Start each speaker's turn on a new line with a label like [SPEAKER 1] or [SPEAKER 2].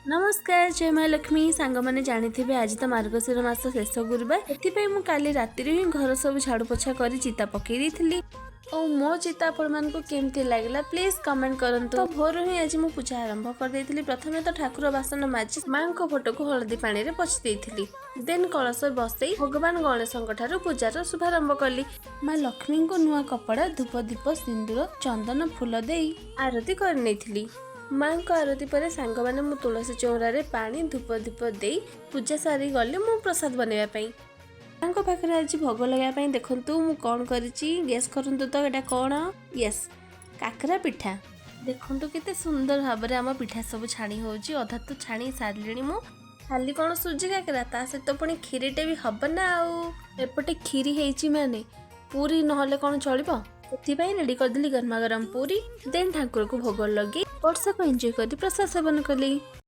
[SPEAKER 1] नमस्कार जय माँ लक्ष्मी सांग मैंने जानी आज तो मार्गशीर मास शेष गुरुवार एथपाई मु काली राति ही घर सब झाड़ू पोछा कर चिता पकई दी और मो चिता आपण केमती लगला प्लीज कमेंट करंतु। तो भोर ही आज मु पूजा आरंभ कर देइथिली। प्रथमे तो ठाकुर बासन माजी माँ को फोटो को हलदी पानी रे पोछि देइथिली। देन कलश बसई भगवान गणेश पूजार शुभारंभ कली। माँ लक्ष्मी को नुआ कपड़ा धूप दीप सिंदूर चंदन फूल दे आरती कर माँ को आरती पर सांग मैंने मु तुलसी चौरा पानी धूप दीप दे पूजा सारी गली मु प्रसाद बनवाई माँ पाखे आज भोग लगाई। देखु मु कौन गेस करंतु तो यहाँ कौन यस काकरा पिठा। देखु केते सुंदर भाव में आम पिठा सब छाणी होची अधा तो छाणी सारे मु खाली कौन सुजी काकरा ता सहित पुणी खीरीटे भी हम ना एपटे खीरी है माने पूरी नहले कौन चलो से रेडी करदेली गरमा गरम पूरी। देन ठाकुर को भोग लगे वर्षा को एंजॉय कर प्रसाद सेवन कली।